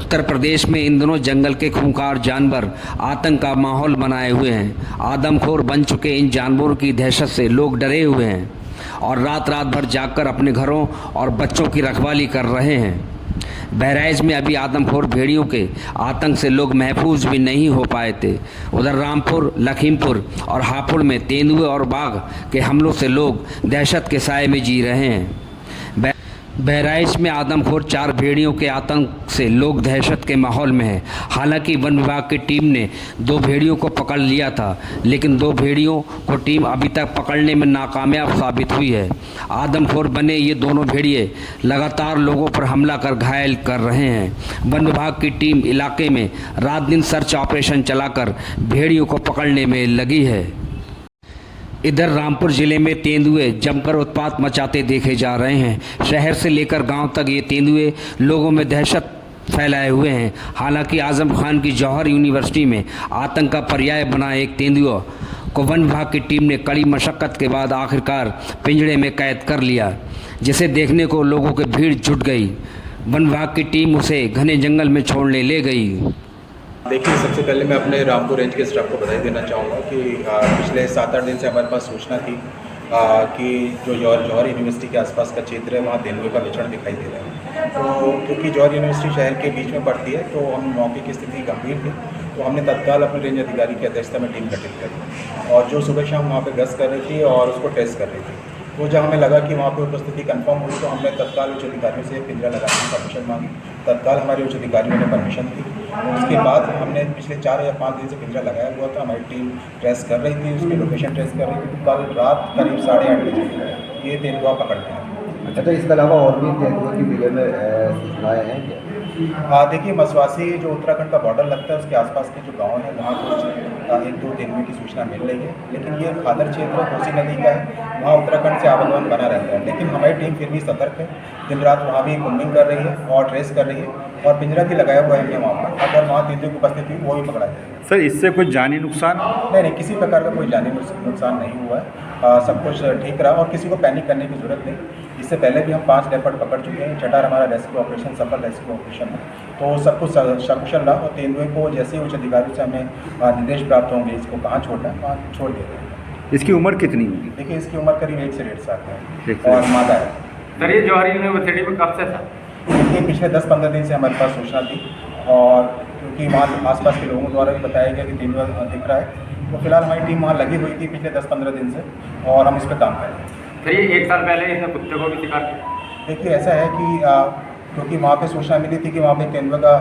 उत्तर प्रदेश में इन दिनों जंगल के खूंखार जानवर आतंक का माहौल बनाए हुए हैं। आदमखोर बन चुके इन जानवरों की दहशत से लोग डरे हुए हैं और रात रात भर जागकर अपने घरों और बच्चों की रखवाली कर रहे हैं। बहराइच में अभी आदमखोर भेड़ियों के आतंक से लोग महफूज भी नहीं हो पाए थे। उधर रामपुर, लखीमपुर और हापुड़ में तेंदुए और बाघ के हमलों से लोग दहशत के साए में जी रहे हैं। बहराइच में आदमखोर 4 भेड़ियों के आतंक से लोग दहशत के माहौल में हैं। हालांकि वन विभाग की टीम ने 2 भेड़ियों को पकड़ लिया था, लेकिन 2 भेड़ियों को टीम अभी तक पकड़ने में नाकामयाब साबित हुई है। आदमखोर बने ये दोनों भेड़िए लगातार लोगों पर हमला कर घायल कर रहे हैं। वन विभाग की टीम इलाके में रात दिन सर्च ऑपरेशन चलाकर भेड़ियों को पकड़ने में लगी है। इधर रामपुर जिले में तेंदुए जमकर उत्पात मचाते देखे जा रहे हैं। शहर से लेकर गांव तक ये तेंदुए लोगों में दहशत फैलाए हुए हैं। हालांकि आजम खान की जौहर यूनिवर्सिटी में आतंक का पर्याय बना एक तेंदुआ को वन विभाग की टीम ने कड़ी मशक्कत के बाद आखिरकार पिंजड़े में कैद कर लिया, जिसे देखने को लोगों की भीड़ जुट गई। वन विभाग की टीम उसे घने जंगल में छोड़ने ले गई। देखिए, सबसे पहले मैं अपने रामपुर रेंज के स्टाफ को बधाई देना चाहूँगा कि पिछले 7-8 दिन से हमारे पास सूचना थी कि जो जौहर यूनिवर्सिटी के आसपास का क्षेत्र है वहाँ तेंदुए का विचरण दिखाई दे रहा है। तो क्योंकि जौहर यूनिवर्सिटी शहर के बीच में पड़ती है, तो हम मौके की स्थिति गंभीर थी, तो हमने तत्काल अपने रेंज अधिकारी की अध्यक्षता में टीम गठित करी और जो सुबह शाम वहाँ पर गश्त कर रही थी और उसको टेस्ट कर रही थी। तो जब हमें लगा कि वहाँ पे उपस्थिति कंफर्म हुई, तो हमने तत्काल उच्च अधिकारियों से पिंजरा लगाने की परमिशन मांगी। तत्काल हमारे उच्च अधिकारियों ने परमिशन दी। उसके बाद हमने पिछले 4 या 5 दिन से पिंजरा लगाया हुआ था। हमारी टीम ट्रेस कर रही थी, उसकी लोकेशन ट्रेस कर रही थी। तो कल रात करीब 8:30 बजे ये तेंदुआ पकड़ लिया। अच्छा, तो इसके अलावा और भी तेंदुए की वीडियो में सूचनाएँ हैं क्या? देखिए, मसवासी जो उत्तराखंड का बॉर्डर लगता है उसके आसपास के जो गांव हैं वहाँ कुछ 1-2 तेंदुए की सूचना मिल रही है, लेकिन ये खादर क्षेत्र कोसी नदी का है, वहाँ उत्तराखंड से आवागमन बना रहता है। लेकिन हमारी टीम फिर भी सतर्क है, दिन रात वहाँ भी कोम्बिंग कर रही है और ट्रेस कर रही है और पिंजरा भी लगाया हुआ है हमने वहाँ पर। अगर वहाँ तेंदुए की उपस्थिति हुई वो भी पकड़ा जाएगा। सर, इससे कोई जानी नुकसान? नहीं, किसी प्रकार का कोई जानी नुकसान नहीं हुआ है। सब कुछ ठीक रहा और किसी को पैनिक करने की ज़रूरत नहीं। इससे पहले भी हम 5 लेपर्ड पकड़ चुके हैं। छठा हमारा रेस्क्यू ऑपरेशन सफल रेस्क्यू ऑपरेशन है, तो सब कुछ सकुशल रहा और तेंदुए को जैसे ही उच्च अधिकारियों से हमें निर्देश प्राप्त होंगे इसको कहाँ छोड़ना है वहाँ छोड़ दिया जाएगा। इसकी उम्र कितनी होगी? देखिए, इसकी उम्र करीब 1 से 1.5 साल है और मादा है। सर, ये जौहर यूनिवर्सिटी में कब से था? देखिए, पिछले 10-15 दिन से हमारे पास सूचना थी और क्योंकि वहाँ आसपास के लोगों द्वारा भी बताया गया कि तेंदुआ दिख रहा है, तो फिलहाल हमारी टीम वहाँ लगी हुई थी पिछले 10-15 दिन से और हम इस पर काम कर रहे हैं। सर, ये 1 साल पहले इसने कुत्ते को भी शिकार किया। देखिए, ऐसा है कि क्योंकि वहाँ पे सूचना मिली थी कि वहाँ पे तेंदुए का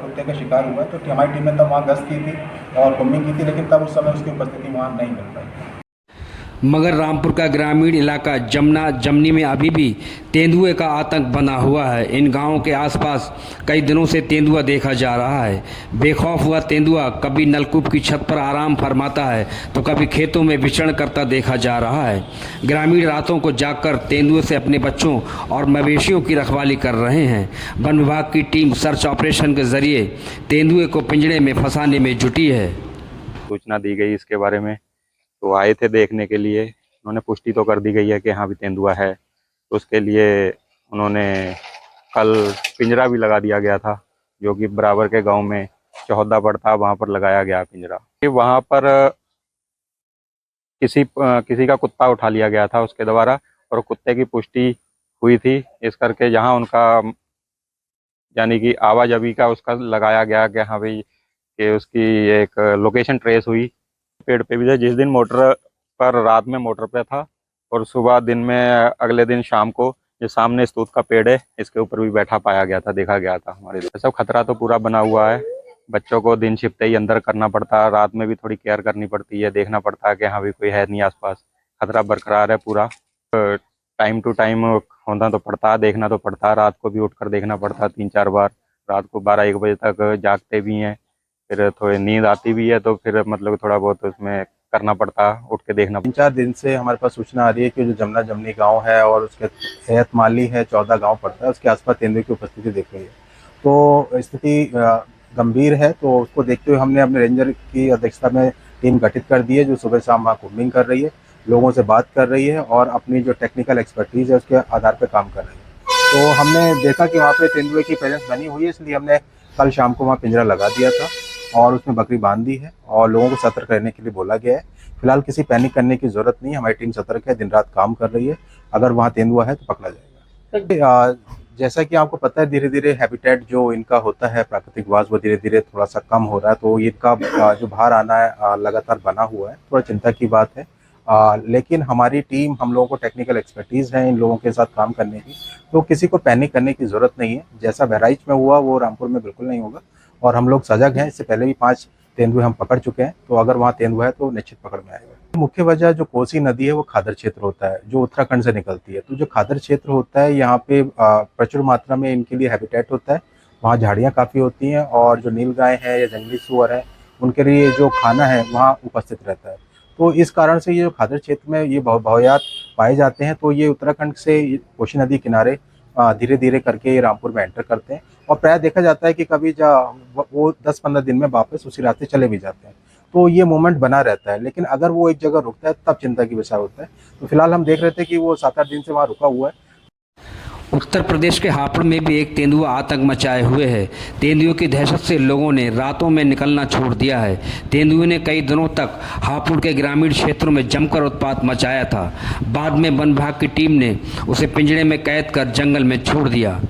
कुत्ते का शिकार हुआ है, तो हमारी टीम ने तब वहाँ गश्त की थी और कोम्बिंग की थी, लेकिन तब उस समय उसकी उपस्थिति वहाँ नहीं मिल पाई। मगर रामपुर का ग्रामीण इलाका जमनी में अभी भी तेंदुए का आतंक बना हुआ है। इन गांवों के आसपास कई दिनों से तेंदुआ देखा जा रहा है। बेखौफ हुआ तेंदुआ कभी नलकूप की छत पर आराम फरमाता है तो कभी खेतों में विचरण करता देखा जा रहा है। ग्रामीण रातों को जागकर तेंदुए से अपने बच्चों और मवेशियों की रखवाली कर रहे हैं। वन विभाग की टीम सर्च ऑपरेशन के जरिए तेंदुए को पिंजड़े में फंसाने में जुटी है। सूचना दी गई इसके बारे में, तो आए थे देखने के लिए। उन्होंने पुष्टि तो कर दी गई है कि हाँ भी तेंदुआ है, तो उसके लिए उन्होंने कल पिंजरा भी लगा दिया गया था, जो कि बराबर के गांव में चौहद्दा पड़ता, वहां पर लगाया गया पिंजरा। वहां पर किसी का कुत्ता उठा लिया गया था उसके द्वारा और कुत्ते की पुष्टि हुई थी, इस करके जहाँ उनका यानी कि आवाजावी का उसका लगाया गया कि हाँ भाई कि उसकी एक लोकेशन ट्रेस हुई। पेड़ पे भी था, जिस दिन मोटर पर रात में मोटर पे था और सुबह दिन में अगले दिन शाम को जो सामने स्तूत का पेड़ है इसके ऊपर भी बैठा पाया गया था, देखा गया था हमारे। सब खतरा तो पूरा बना हुआ है। बच्चों को दिन छिपते ही अंदर करना पड़ता है, रात में भी थोड़ी केयर करनी पड़ती है, देखना पड़ता है कि हाँ भी कोई है नहीं आसपास। खतरा बरकरार है पूरा। टाइम टू टाइम होना तो पड़ता है, देखना तो पड़ता है। रात को भी उठकर देखना पड़ता है 3-4 बार। रात को 12-1 बजे तक जागते भी हैं, फिर थोड़ी नींद आती भी है, तो फिर मतलब थोड़ा बहुत उसमें करना पड़ता है, उठ के देखना। 3-4 दिन से हमारे पास सूचना आ रही है कि जो जमनी गांव है और उसके सेहत माली है 14 गांव पड़ता है, उसके आसपास तेंदुए की उपस्थिति दिख रही है। तो स्थिति गंभीर है, तो उसको देखते हुए हमने अपने रेंजर की अध्यक्षता में टीम गठित कर दी है, जो सुबह शाम वहाँ कोम्बिंग कर रही है, लोगों से बात कर रही है और अपनी जो टेक्निकल एक्सपर्टीज़ है उसके आधार पर काम कर रही है। तो हमने देखा कि वहाँ पे तेंदुए की प्रेजेंस बनी हुई है, इसलिए हमने कल शाम को वहाँ पिंजरा लगा दिया था और उसमें बकरी बांध दी है और लोगों को सतर्क रहने के लिए बोला गया है। फिलहाल किसी पैनिक करने की ज़रूरत नहीं है, हमारी टीम सतर्क है, दिन रात काम कर रही है। अगर वहाँ तेंदुआ है तो पकड़ा जाएगा। जैसा कि आपको पता है, धीरे धीरे हैबिटेट जो इनका होता है प्राकृतिक वास, वो धीरे धीरे थोड़ा सा कम हो रहा है, तो इनका जो बाहर आना है लगातार बना हुआ है, थोड़ा चिंता की बात है। लेकिन हमारी टीम, हम लोगों को टेक्निकल एक्सपर्टीज़ है इन लोगों के साथ काम करने की, तो किसी को पैनिक करने की ज़रूरत नहीं है। जैसा बहराइच में हुआ वो रामपुर में बिल्कुल नहीं होगा और हम लोग सजग हैं। इससे पहले भी 5 तेंदुए हम पकड़ चुके हैं, तो अगर वहाँ तेंदुआ है तो निश्चित पकड़ में आएगा। मुख्य वजह जो कोसी नदी है वो खादर क्षेत्र होता है जो उत्तराखंड से निकलती है, तो जो खादर क्षेत्र होता है यहाँ पे प्रचुर मात्रा में इनके लिए हैबिटेट होता है। वहाँ झाड़ियाँ काफ़ी होती हैं और जो नीलगाय है या जंगली सूअर है उनके लिए जो खाना है वहाँ उपस्थित रहता है। तो इस कारण से ये जो खादर क्षेत्र में ये बहुयात पाए जाते हैं, तो ये उत्तराखंड से कोसी नदी किनारे धीरे धीरे करके ये रामपुर में एंटर करते हैं और प्रायः देखा जाता है कि कभी वो 10-15 दिन में वापस उसी रास्ते चले भी जाते हैं। तो ये मूवमेंट बना रहता है, लेकिन अगर वो एक जगह रुकता है तब चिंता की विषय होता है। तो फिलहाल हम देख रहे थे कि वो 7-8 दिन से वहाँ रुका हुआ है। उत्तर प्रदेश के हापुड़ में भी एक तेंदुआ आतंक मचाए हुए है। तेंदुओं की दहशत से लोगों ने रातों में निकलना छोड़ दिया है। तेंदुए ने कई दिनों तक हापुड़ के ग्रामीण क्षेत्रों में जमकर उत्पात मचाया था। बाद में वन विभाग की टीम ने उसे पिंजरे में कैद कर जंगल में छोड़ दिया।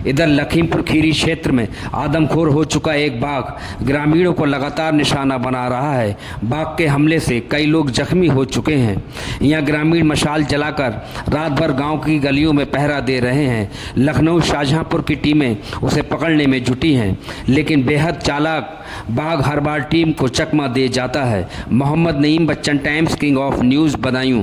इधर लखीमपुर खीरी क्षेत्र में आदमखोर हो चुका एक बाघ ग्रामीणों को लगातार निशाना बना रहा है। बाघ के हमले से कई लोग जख्मी हो चुके हैं। यहाँ ग्रामीण मशाल जलाकर रात भर गांव की गलियों में पहरा दे रहे हैं। लखनऊ शाहजहांपुर की टीमें उसे पकड़ने में जुटी हैं, लेकिन बेहद चालाक बाघ हर बार टीम को चकमा दे जाता है। Mohammad Naeem Bachchan, Times King of News, Badaun.